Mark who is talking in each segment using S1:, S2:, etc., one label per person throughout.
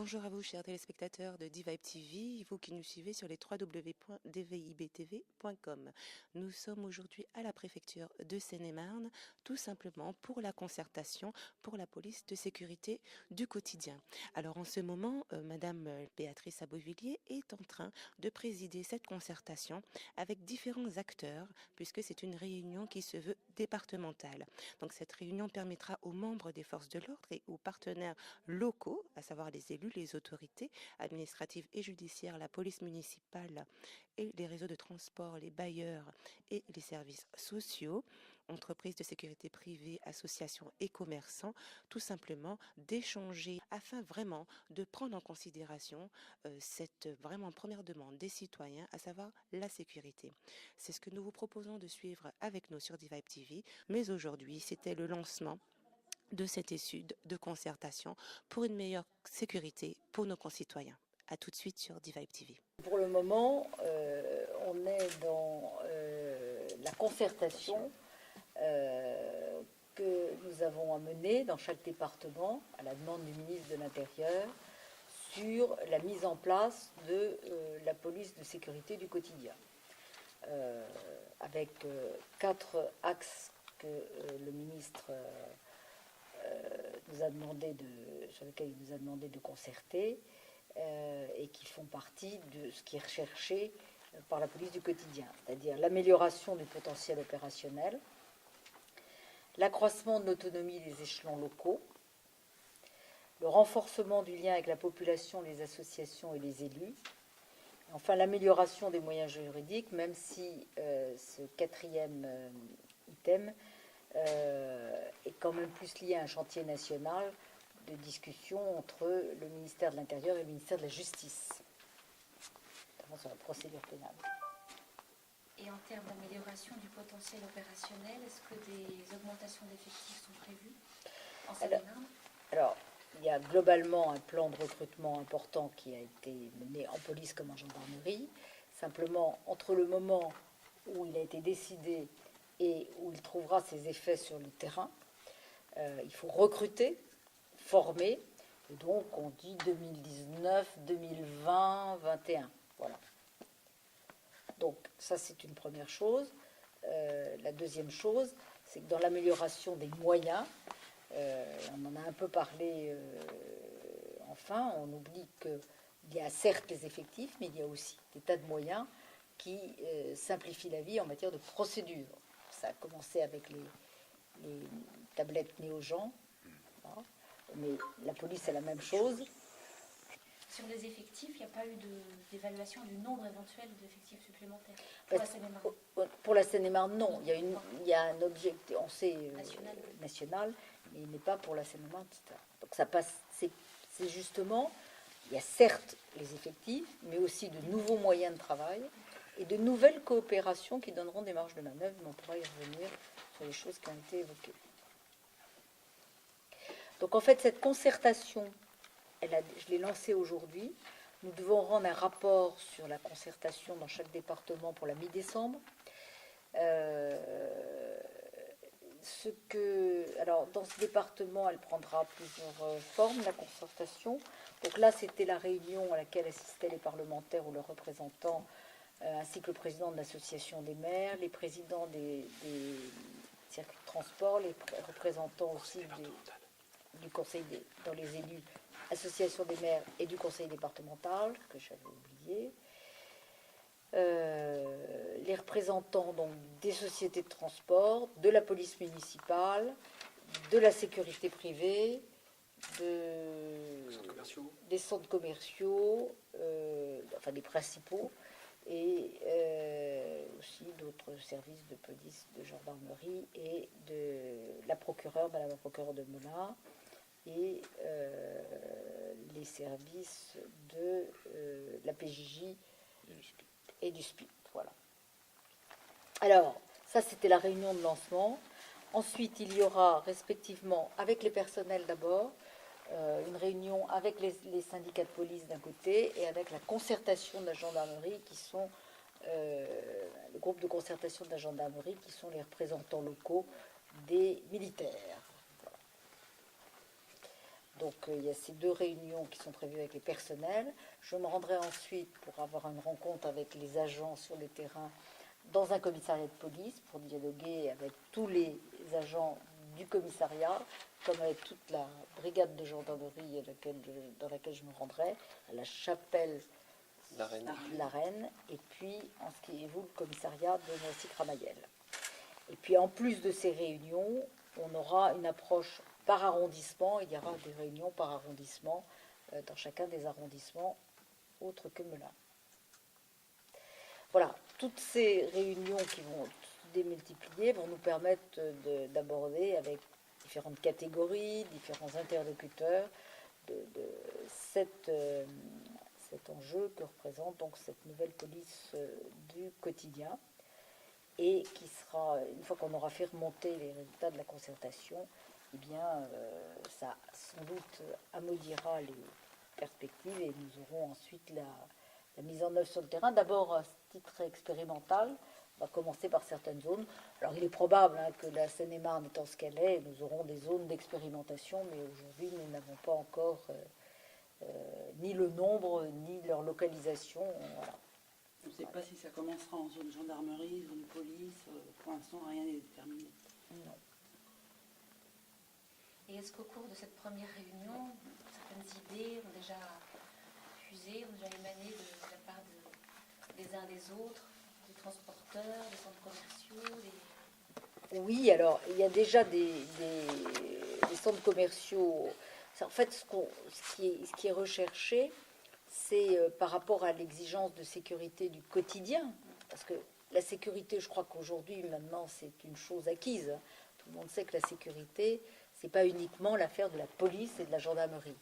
S1: Bonjour à vous, chers téléspectateurs de Divibe TV, vous qui nous suivez sur les www.dvibtv.com. Nous sommes aujourd'hui à la préfecture de Seine-et-Marne, tout simplement pour la concertation pour la police de sécurité du quotidien. Alors en ce moment, Madame Béatrice Abauvilliers est en train de présider cette concertation avec différents acteurs, puisque c'est une réunion qui se veut départementale. Donc cette réunion permettra aux membres des forces de l'ordre et aux partenaires locaux, à savoir les élus, les autorités administratives et judiciaires, la police municipale et les réseaux de transport, les bailleurs et les services sociaux, entreprises de sécurité privée, associations et commerçants, tout simplement d'échanger afin vraiment de prendre en considération cette vraiment première demande des citoyens, à savoir la sécurité. C'est ce que nous vous proposons de suivre avec nous sur Divibe TV, mais aujourd'hui c'était le lancement de cette étude de concertation pour une meilleure sécurité pour nos concitoyens. A tout de suite sur Divibe TV.
S2: Pour le moment, on est dans la concertation que nous avons à mener dans chaque département, à la demande du ministre de l'Intérieur, sur la mise en place de la police de sécurité du quotidien, avec 4 axes que le ministre nous a demandé sur lesquels il nous a demandé de concerter et qui font partie de ce qui est recherché par la police du quotidien, c'est-à-dire l'amélioration du potentiel opérationnel, l'accroissement de l'autonomie des échelons locaux, le renforcement du lien avec la population, les associations et les élus, enfin l'amélioration des moyens juridiques, même si ce quatrième item est quand même plus lié à un chantier national de discussion entre le ministère de l'Intérieur et le ministère de la Justice, notamment sur la procédure pénale.
S3: Et en termes d'amélioration du potentiel opérationnel, est-ce que des augmentations d'effectifs sont prévues en Seine-et-Marne ?
S2: Alors, il y a globalement un plan de recrutement important qui a été mené en police comme en gendarmerie. Simplement, entre le moment où il a été décidé et où il trouvera ses effets sur le terrain, il faut recruter, former, et donc on dit 2019, 2020, 2021. Voilà. Donc ça, c'est une première chose. La deuxième chose, c'est que dans l'amélioration des moyens, on en a un peu parlé, enfin, on oublie qu'il y a certes les effectifs, mais il y a aussi des tas de moyens qui simplifient la vie en matière de procédure. Ça a commencé avec les tablettes néo-gens, voilà. Mais la police, c'est la même chose.
S3: Sur les effectifs, il n'y a pas eu d'évaluation du nombre éventuel d'effectifs supplémentaires pour la Seine-et-Marne.
S2: Pour la Seine-et-Marne, non. Il y a un objectif, on sait, national, mais il n'est pas pour la Seine-et-Marne, etc. Donc ça passe, c'est justement, il y a certes les effectifs, mais aussi de nouveaux moyens de travail et de nouvelles coopérations qui donneront des marges de manœuvre, mais on pourra y revenir sur les choses qui ont été évoquées. Donc en fait, cette concertation, je l'ai lancée aujourd'hui. Nous devons rendre un rapport sur la concertation dans chaque département pour la mi-décembre. Alors, dans ce département, elle prendra plusieurs formes, la concertation. Donc là, c'était la réunion à laquelle assistaient les parlementaires ou leurs représentants, ainsi que le président de l'association des maires, les présidents des circuits de transport, les représentants aussi du conseil dans les élus, association des maires et du conseil départemental, que j'avais oublié. Les représentants donc, des sociétés de transport, de la police municipale, de la sécurité privée, des centres commerciaux, enfin des principaux, et aussi d'autres services de police, de gendarmerie et de la procureure, Madame la procureure de Melun, et les services de la PJJ et du SPIP. Voilà. Alors, ça c'était la réunion de lancement. Ensuite, il y aura respectivement, avec les personnels d'abord, une réunion avec les syndicats de police d'un côté et avec la concertation de la gendarmerie qui sont le groupe de concertation de la gendarmerie qui sont les représentants locaux des militaires. Voilà. Donc il y a ces 2 réunions qui sont prévues avec les personnels. Je me rendrai ensuite pour avoir une rencontre avec les agents sur le terrain dans un commissariat de police pour dialoguer avec tous les agents du commissariat, comme avec toute la brigade de gendarmerie dans laquelle je me rendrai, à la chapelle de la Reine, et puis en ce qui est vous, le commissariat de Nancy-Cramayel. Et puis en plus de ces réunions, on aura une approche par arrondissement. Il y aura des réunions par arrondissement dans chacun des arrondissements autres que Melun. Voilà, toutes ces réunions qui vont se démultiplier vont nous permettre d'aborder avec différentes catégories, différents interlocuteurs de cet enjeu que représente donc cette nouvelle police du quotidien, et qui sera, une fois qu'on aura fait remonter les résultats de la concertation, eh bien, ça sans doute amoldira les perspectives, et nous aurons ensuite la mise en œuvre sur le terrain. D'abord, à titre expérimental, on va commencer par certaines zones. Alors, il est probable que la Seine-et-Marne étant ce qu'elle est, nous aurons des zones d'expérimentation, mais aujourd'hui, nous n'avons pas encore ni le nombre, ni leur localisation. Voilà.
S4: On ne sait pas si ça commencera en zone gendarmerie, zone police. Pour l'instant, rien n'est déterminé.
S2: Non.
S3: Et est-ce qu'au cours de cette première réunion, certaines idées ont déjà fusé, ont déjà émané de la part des uns des autres, des transporteurs, des centres commerciaux
S2: Oui, alors il y a déjà des centres commerciaux. En fait, ce qui est recherché, c'est par rapport à l'exigence de sécurité du quotidien. Parce que la sécurité, je crois qu'aujourd'hui, maintenant, c'est une chose acquise. Tout le monde sait que la sécurité, ce n'est pas uniquement l'affaire de la police et de la gendarmerie.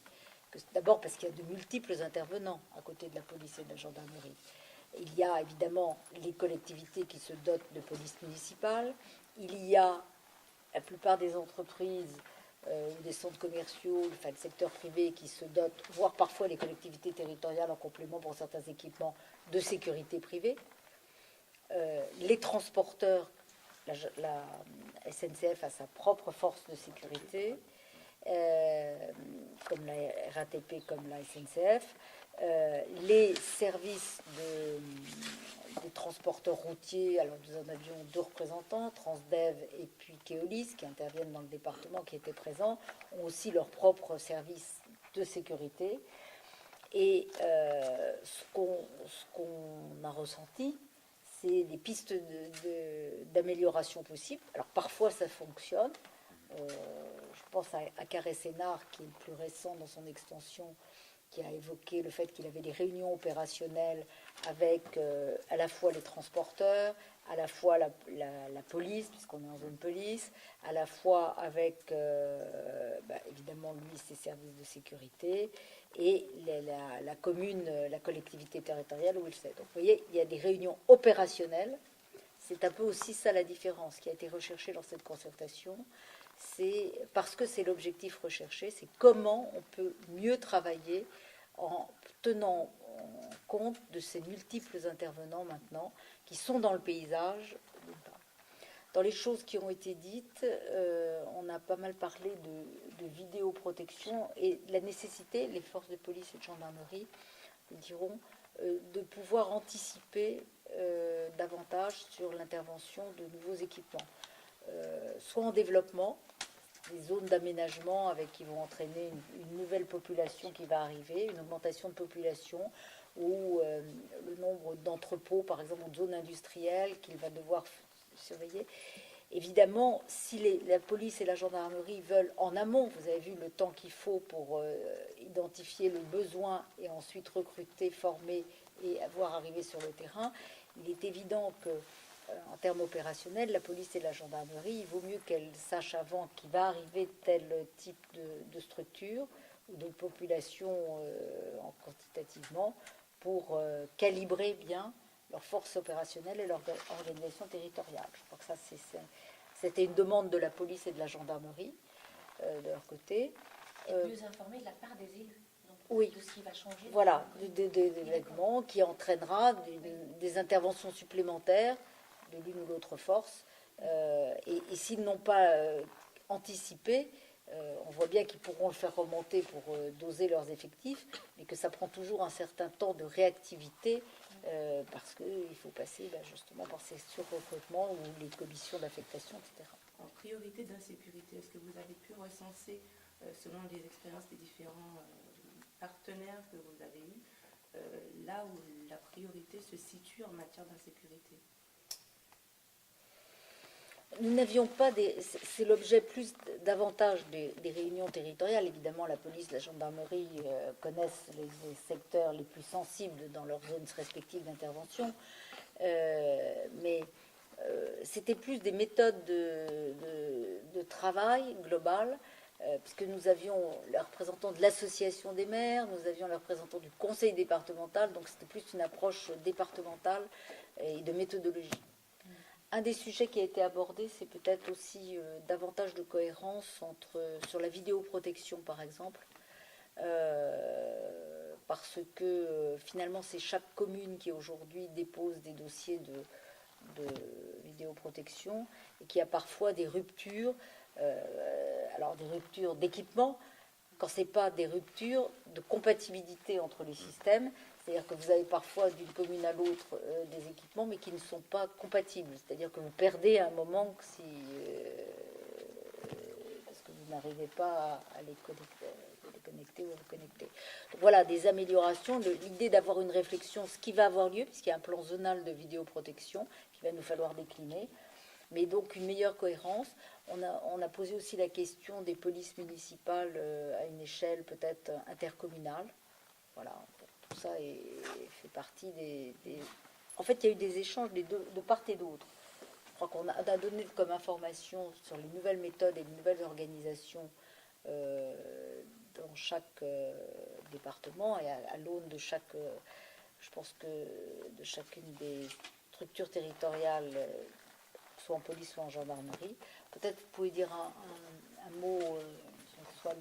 S2: D'abord parce qu'il y a de multiples intervenants à côté de la police et de la gendarmerie. Il y a évidemment les collectivités qui se dotent de police municipale. Il y a la plupart des entreprises ou des centres commerciaux, enfin le secteur privé qui se dotent, voire parfois les collectivités territoriales en complément pour certains équipements, de sécurité privée. Les transporteurs, la SNCF a sa propre force de sécurité, comme la RATP, comme la SNCF. Les services des transporteurs routiers, alors nous en avions 2 représentants, Transdev et puis Keolis, qui interviennent dans le département, qui étaient présents, ont aussi leur propre service de sécurité. Et ce qu'on a ressenti, c'est des pistes d'amélioration possibles. Alors parfois ça fonctionne. Je pense à Carré Sénard, qui est le plus récent dans son extension, qui a évoqué le fait qu'il avait des réunions opérationnelles avec à la fois les transporteurs, à la fois la police, puisqu'on est en zone police, à la fois avec, évidemment, lui, ses services de sécurité, et la commune, la collectivité territoriale où il fait. Donc, vous voyez, il y a des réunions opérationnelles. C'est un peu aussi ça la différence qui a été recherchée dans cette concertation. C'est parce que c'est l'objectif recherché, c'est comment on peut mieux travailler en tenant compte de ces multiples intervenants maintenant qui sont dans le paysage. Dans les choses qui ont été dites, on a pas mal parlé de vidéoprotection et de la nécessité, les forces de police et de gendarmerie diront, de pouvoir anticiper davantage sur l'intervention de nouveaux équipements, soit en développement, des zones d'aménagement qui vont entraîner une nouvelle population qui va arriver, une augmentation de population, ou le nombre d'entrepôts, par exemple, en zone industrielle qu'il va devoir surveiller. Évidemment, si la police et la gendarmerie veulent en amont, vous avez vu le temps qu'il faut pour identifier le besoin et ensuite recruter, former et voir arriver sur le terrain, il est évident que en termes opérationnels, la police et la gendarmerie, il vaut mieux qu'elles sachent avant qu'il va arriver tel type de structure ou de population quantitativement pour calibrer bien leur force opérationnelle et leur organisation territoriale. Je crois que ça, c'était une demande de la police et de la gendarmerie de leur côté.
S3: Et mieux informer de la part des élus. Donc,
S2: oui.
S3: De ce qui va changer.
S2: Voilà, des événements qui entraînera des interventions supplémentaires de l'une ou l'autre force. Et s'ils n'ont pas anticipé, On voit bien qu'ils pourront le faire remonter pour doser leurs effectifs, mais que ça prend toujours un certain temps de réactivité parce qu'il faut passer justement par ces surrecrutements ou les commissions d'affectation, etc.
S1: En priorité d'insécurité, est-ce que vous avez pu recenser, selon les expériences des différents partenaires que vous avez eus, là où la priorité se situe en matière d'insécurité?
S2: Nous n'avions pas c'est l'objet davantage des réunions territoriales. Évidemment, la police, la gendarmerie connaissent les secteurs les plus sensibles dans leurs zones respectives d'intervention. Mais c'était plus des méthodes de travail global, puisque nous avions les représentants de l'association des maires, nous avions les représentants du conseil départemental, donc c'était plus une approche départementale et de méthodologie. Un des sujets qui a été abordé, c'est peut-être aussi davantage de cohérence sur la vidéoprotection, par exemple, parce que finalement, c'est chaque commune qui aujourd'hui dépose des dossiers de vidéoprotection et qui a parfois des ruptures, alors des ruptures d'équipement, quand ce n'est pas des ruptures de compatibilité entre les systèmes. C'est-à-dire que vous avez parfois d'une commune à l'autre des équipements, mais qui ne sont pas compatibles. C'est-à-dire que vous perdez à un moment parce que vous n'arrivez pas à les connecter ou à vous connecter. Donc voilà, des améliorations. L'idée d'avoir une réflexion, ce qui va avoir lieu, puisqu'il y a un plan zonal de vidéoprotection qu'il va nous falloir décliner, mais donc une meilleure cohérence. On a posé aussi la question des polices municipales à une échelle peut-être intercommunale. Voilà. Tout ça fait partie des... En fait, il y a eu des échanges de part et d'autre. Je crois qu'on a donné comme information sur les nouvelles méthodes et les nouvelles organisations dans chaque département et à l'aune de chaque... je pense que de chacune des structures territoriales, soit en police, soit en gendarmerie. Peut-être vous pouvez dire un mot, soit M.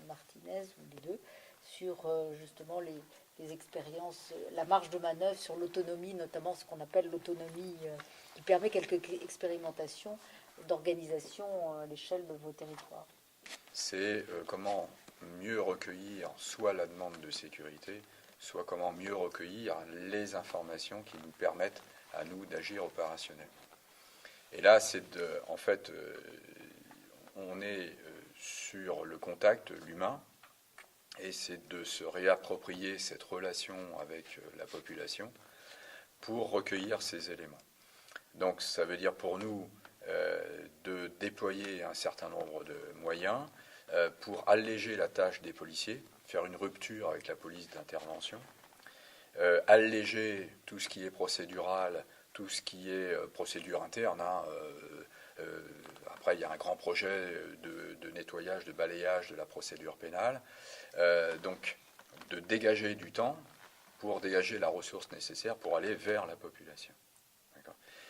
S2: Martinez ou les deux, sur justement les expériences, la marge de manœuvre sur l'autonomie, notamment ce qu'on appelle l'autonomie, qui permet quelques expérimentations d'organisation à l'échelle de vos territoires.
S5: C'est comment mieux recueillir soit la demande de sécurité, soit comment mieux recueillir les informations qui nous permettent à nous d'agir opérationnellement. Et là, en fait, on est sur le contact, l'humain, et c'est de se réapproprier cette relation avec la population pour recueillir ces éléments. Donc ça veut dire pour nous de déployer un certain nombre de moyens pour alléger la tâche des policiers, faire une rupture avec la police d'intervention, alléger tout ce qui est procédural, tout ce qui est procédure interne. Après, il y a un grand projet de nettoyage, de balayage de la procédure pénale. Donc, de dégager du temps pour dégager la ressource nécessaire pour aller vers la population.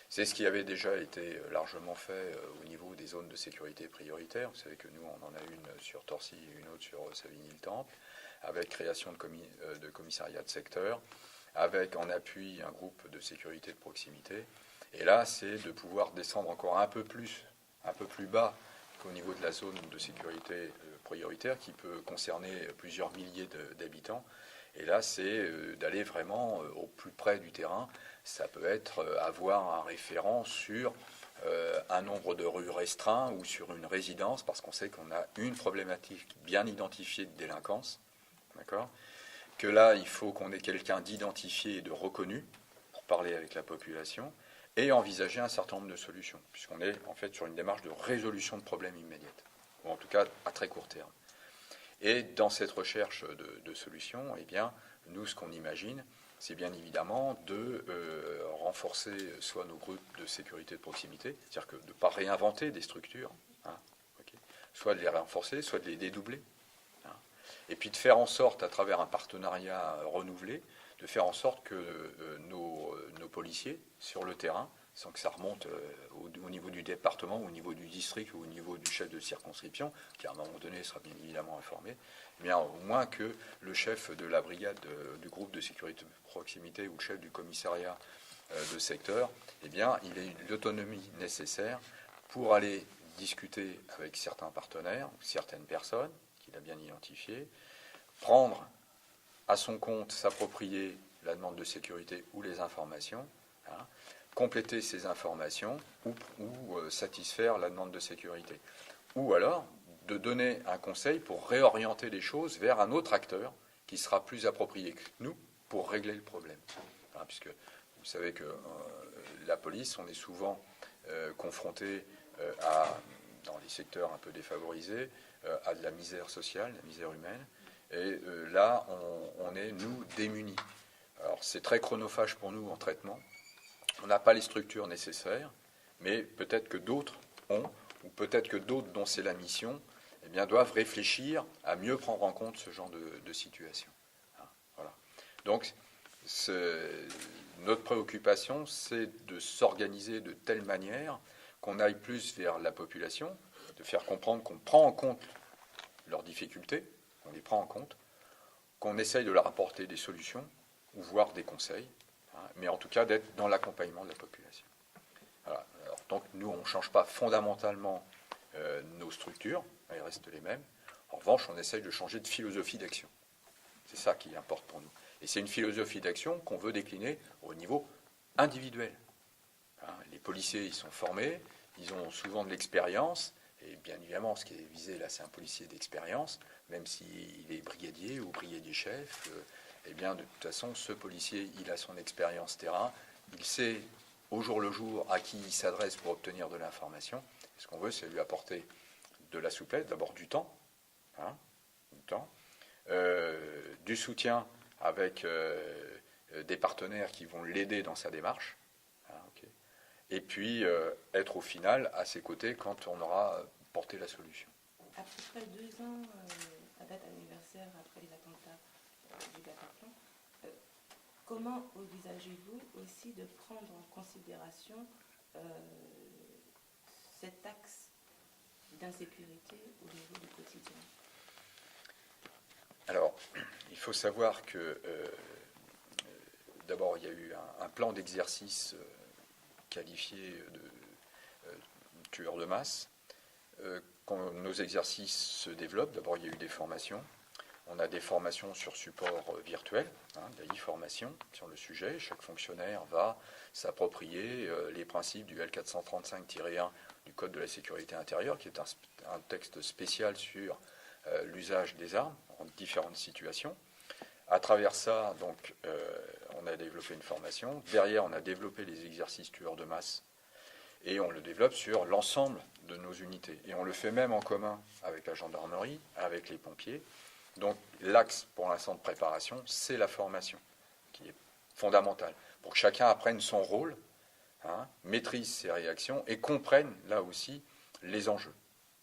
S5: C'est ce qui avait déjà été largement fait au niveau des zones de sécurité prioritaires. Vous savez que nous, on en a une sur Torcy et une autre sur Savigny-le-Temple, avec création de commissariats de secteur, avec en appui un groupe de sécurité de proximité. Et là, c'est de pouvoir descendre encore un peu plus bas qu'au niveau de la zone de sécurité prioritaire, qui peut concerner plusieurs milliers d'habitants. Et là, c'est d'aller vraiment au plus près du terrain. Ça peut être avoir un référent sur un nombre de rues restreint ou sur une résidence, parce qu'on sait qu'on a une problématique bien identifiée de délinquance. D'accord ? Que là, il faut qu'on ait quelqu'un d'identifié et de reconnu pour parler avec la population et envisager un certain nombre de solutions, puisqu'on est en fait sur une démarche de résolution de problèmes immédiates, ou en tout cas à très court terme. Et dans cette recherche de solutions, eh bien, nous, ce qu'on imagine, c'est bien évidemment de renforcer soit nos groupes de sécurité de proximité, c'est-à-dire que de ne pas réinventer des structures, soit de les renforcer, soit de les dédoubler, et puis de faire en sorte, à travers un partenariat renouvelé, de faire en sorte que nos policiers sur le terrain, sans que ça remonte au niveau du département, au niveau du district ou au niveau du chef de circonscription, qui à un moment donné sera bien évidemment informé, eh bien, au moins que le chef de la brigade du groupe de sécurité de proximité ou le chef du commissariat de secteur, eh bien, il ait l'autonomie nécessaire pour aller discuter avec certains partenaires, ou certaines personnes qu'il a bien identifiées, prendre à son compte, s'approprier la demande de sécurité ou les informations, hein, compléter ces informations ou satisfaire la demande de sécurité. Ou alors de donner un conseil pour réorienter les choses vers un autre acteur qui sera plus approprié que nous pour régler le problème. Hein, puisque vous savez que la police, on est souvent confronté dans les secteurs un peu défavorisés, à de la misère sociale, de la misère humaine. Et là, on est, nous, démunis. Alors, c'est très chronophage pour nous en traitement. On n'a pas les structures nécessaires, mais peut-être que d'autres ont, ou peut-être que d'autres dont c'est la mission, eh bien, doivent réfléchir à mieux prendre en compte ce genre de situation. Hein, voilà. Donc, notre préoccupation, c'est de s'organiser de telle manière qu'on aille plus vers la population, de faire comprendre qu'on prend en compte leurs difficultés, on les prend en compte, qu'on essaye de leur apporter des solutions, ou voire des conseils, hein, mais en tout cas d'être dans l'accompagnement de la population. Voilà. Alors, donc nous, on ne change pas fondamentalement nos structures, elles restent les mêmes. En revanche, on essaye de changer de philosophie d'action. C'est ça qui importe pour nous. Et c'est une philosophie d'action qu'on veut décliner au niveau individuel. Hein, les policiers, ils sont formés, ils ont souvent de l'expérience, et bien évidemment, ce qui est visé là, c'est un policier d'expérience, même s'il est brigadier ou brigadier-chef, eh bien, de toute façon, ce policier, il a son expérience terrain, il sait au jour le jour à qui il s'adresse pour obtenir de l'information. Ce qu'on veut, c'est lui apporter de la souplesse, d'abord du temps, hein, du soutien avec des partenaires qui vont l'aider dans sa démarche, hein, okay. Et puis être au final à ses côtés quand on aura porté la solution.
S1: À peu près 2 ans, à date anniversaire après les attentats du Bataclan, comment envisagez-vous aussi de prendre en considération cet axe d'insécurité au niveau du quotidien?
S5: Alors, il faut savoir que d'abord, il y a eu un plan d'exercice qualifié de tueur de masse. Quand nos exercices se développent, d'abord, il y a eu des formations. On a des formations sur support virtuel, des e-formations sur le sujet. Chaque fonctionnaire va s'approprier les principes du L435-1 du Code de la sécurité intérieure, qui est un texte spécial sur l'usage des armes en différentes situations. À travers ça, donc, on a développé une formation. Derrière, on a développé les exercices tueurs de masse et on le développe sur l'ensemble de nos unités. Et on le fait même en commun avec la gendarmerie, avec les pompiers. Donc, l'axe pour l'instant de préparation, c'est la formation, qui est fondamentale, pour que chacun apprenne son rôle, hein, maîtrise ses réactions et comprenne, là aussi, les enjeux.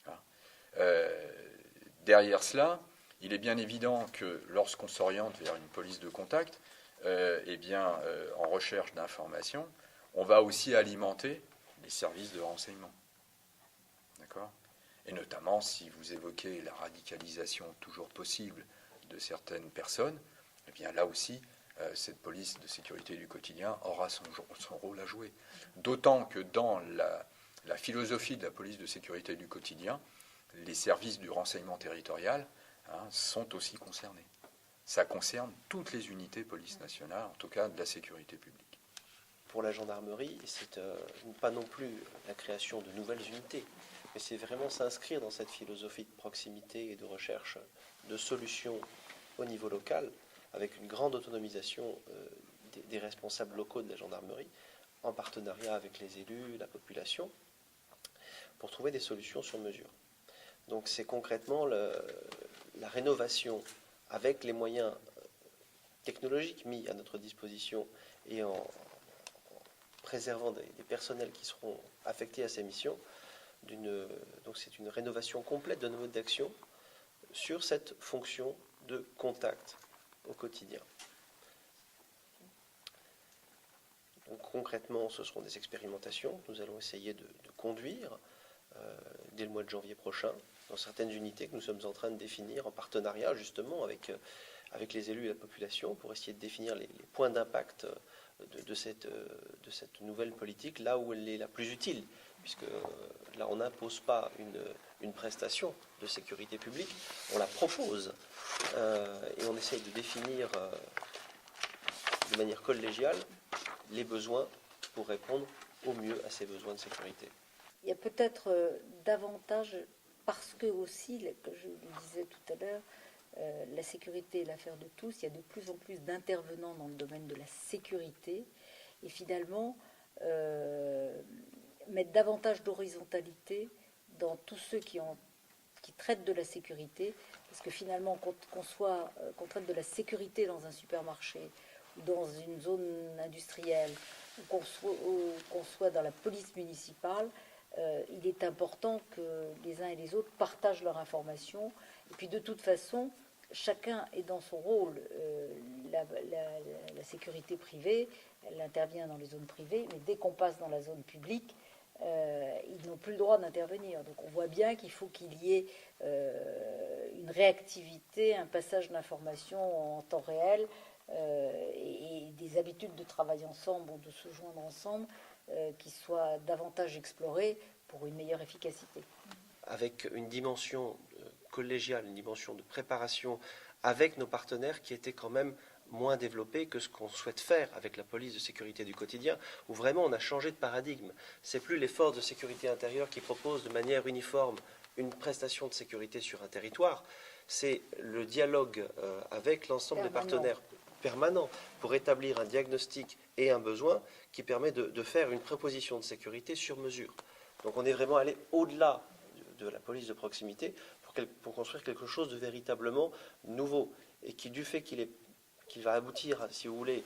S5: Hein. Derrière cela, il est bien évident que lorsqu'on s'oriente vers une police de contact, en recherche d'informations, on va aussi alimenter les services de renseignement. D'accord ? Et notamment, si vous évoquez la radicalisation toujours possible de certaines personnes, eh bien là aussi, cette police de sécurité du quotidien aura son rôle à jouer. D'autant que dans la philosophie de la police de sécurité du quotidien, les services du renseignement territorial sont aussi concernés. Ça concerne toutes les unités police nationale, en tout cas de la sécurité publique.
S6: Pour la gendarmerie, c'est pas non plus la création de nouvelles unités, mais c'est vraiment s'inscrire dans cette philosophie de proximité et de recherche de solutions au niveau local, avec une grande autonomisation des responsables locaux de la gendarmerie, en partenariat avec les élus, la population, pour trouver des solutions sur mesure. Donc c'est concrètement la rénovation avec les moyens technologiques mis à notre disposition et en préservant des personnels qui seront affectés à ces missions. Donc c'est une rénovation complète de nos modes d'action sur cette fonction de contact au quotidien. Donc concrètement, ce seront des expérimentations que nous allons essayer de conduire dès le mois de janvier prochain dans certaines unités que nous sommes en train de définir en partenariat justement avec avec les élus et la population pour essayer de définir les points d'impact de cette nouvelle politique, là où elle est la plus utile, puisque là on n'impose pas une prestation de sécurité publique, on la propose et on essaye de définir de manière collégiale les besoins pour répondre au mieux à ces besoins de sécurité.
S2: Il y a peut-être davantage, parce que aussi, comme je le disais tout à l'heure, la sécurité est l'affaire de tous. Il y a de plus en plus d'intervenants dans le domaine de la sécurité. Et finalement, mettre davantage d'horizontalité dans tous ceux qui traitent de la sécurité. Parce que finalement, qu'on traite de la sécurité dans un supermarché, ou dans une zone industrielle, ou qu'on soit dans la police municipale, il est important que les uns et les autres partagent leurs informations. Et puis de toute façon, chacun est dans son rôle. La sécurité privée, elle intervient dans les zones privées, mais dès qu'on passe dans la zone publique, ils n'ont plus le droit d'intervenir. Donc on voit bien qu'il faut qu'il y ait une réactivité, un passage d'informations en temps réel et des habitudes de travail ensemble ou de se joindre ensemble qui soient davantage explorées pour une meilleure efficacité.
S6: Avec une dimension collégiale, une dimension de préparation avec nos partenaires qui était quand même moins développée que ce qu'on souhaite faire avec la police de sécurité du quotidien, où vraiment on a changé de paradigme. C'est plus les forces de sécurité intérieure qui proposent de manière uniforme une prestation de sécurité sur un territoire, c'est le dialogue avec l'ensemble des partenaires permanents pour établir un diagnostic et un besoin qui permet de faire une proposition de sécurité sur mesure. Donc on est vraiment allé au-delà de la police de proximité pour construire quelque chose de véritablement nouveau et qui, du fait qu'il va aboutir, si vous voulez,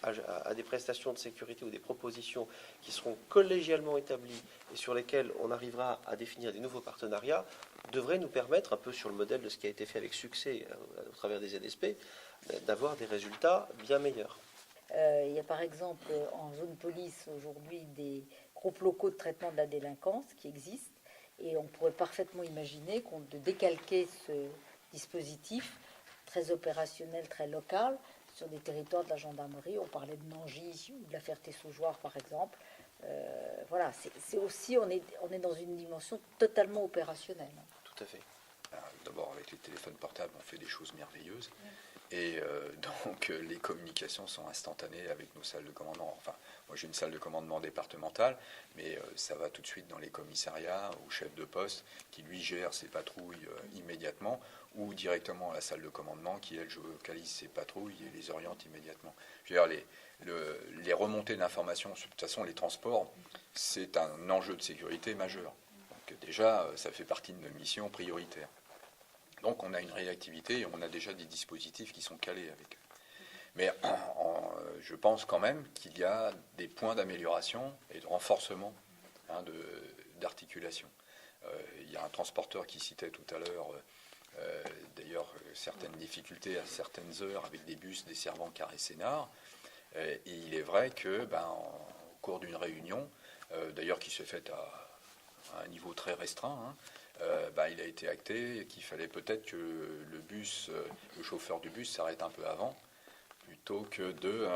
S6: à des prestations de sécurité ou des propositions qui seront collégialement établies et sur lesquelles on arrivera à définir des nouveaux partenariats, devrait nous permettre, un peu sur le modèle de ce qui a été fait avec succès au travers des ZSP, d'avoir des résultats bien meilleurs.
S2: Il y a par exemple en zone police aujourd'hui des groupes locaux de traitement de la délinquance qui existent et on pourrait parfaitement imaginer de décalquer ce dispositif très opérationnel, très local sur des territoires de la gendarmerie. On parlait de Nangy ou de la Ferté-Saugeoire par exemple. Voilà, c'est aussi, on est dans une dimension totalement opérationnelle.
S6: Tout à fait.
S5: D'abord, avec les téléphones portables, on fait des choses merveilleuses. Et donc, les communications sont instantanées avec nos salles de commandement. Enfin, moi, j'ai une salle de commandement départementale, mais ça va tout de suite dans les commissariats au chef de poste qui, lui, gère ses patrouilles immédiatement ou directement à la salle de commandement qui, elle, localise ses patrouilles et les oriente immédiatement. Je veux dire, les remontées d'informations, de toute façon, les transports, c'est un enjeu de sécurité majeur. Donc, déjà, ça fait partie de nos missions prioritaires. Donc on a une réactivité et on a déjà des dispositifs qui sont calés avec eux. Mais je pense quand même qu'il y a des points d'amélioration et de renforcement d'articulation. Il y a un transporteur qui citait tout à l'heure, d'ailleurs, certaines difficultés à certaines heures avec des bus desservant Carré-Sénart. Et il est vrai que, au cours d'une réunion, d'ailleurs qui s'est faite à un niveau très restreint, il a été acté qu'il fallait peut-être que le chauffeur du bus s'arrête un peu avant, plutôt que de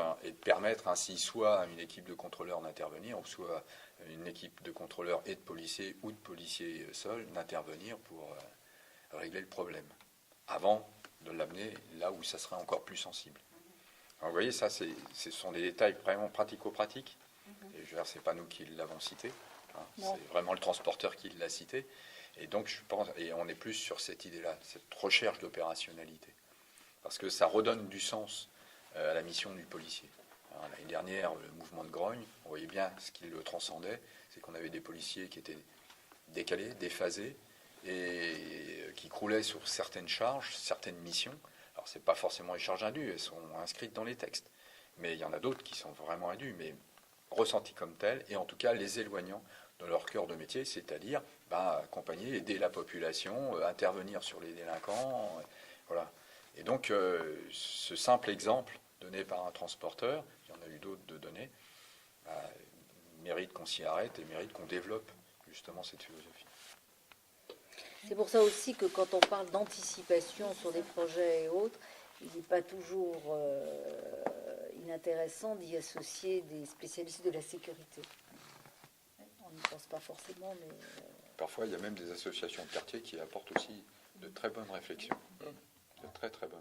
S5: permettre ainsi soit à une équipe de contrôleurs d'intervenir, ou soit une équipe de contrôleurs et de policiers ou de policiers seuls d'intervenir pour régler le problème, avant de l'amener là où ça serait encore plus sensible. Alors, vous voyez, ça, ce sont des détails vraiment pratico-pratiques, et je veux dire, c'est pas nous qui l'avons cité, c'est vraiment le transporteur qui l'a cité. Et donc, je pense, et on est plus sur cette idée-là, cette recherche d'opérationnalité, parce que ça redonne du sens à la mission du policier. L'année dernière, le mouvement de grogne, on voyait bien ce qui le transcendait, c'est qu'on avait des policiers qui étaient décalés, déphasés, et qui croulaient sur certaines charges, certaines missions. Alors, ce n'est pas forcément les charges indues, elles sont inscrites dans les textes, mais il y en a d'autres qui sont vraiment indues, mais ressenties comme telles, et en tout cas les éloignant de leur cœur de métier, c'est-à-dire accompagner, aider la population, intervenir sur les délinquants, voilà. Et donc, ce simple exemple donné par un transporteur, il y en a eu d'autres de donner, mérite qu'on s'y arrête et mérite qu'on développe justement cette philosophie.
S2: C'est pour ça aussi que quand on parle d'anticipation sur des projets et autres, il n'est pas toujours inintéressant d'y associer des spécialistes de la sécurité. On n'y pense pas forcément, mais...
S5: Parfois, il y a même des associations de quartier qui apportent aussi de très bonnes réflexions, de très très bonnes.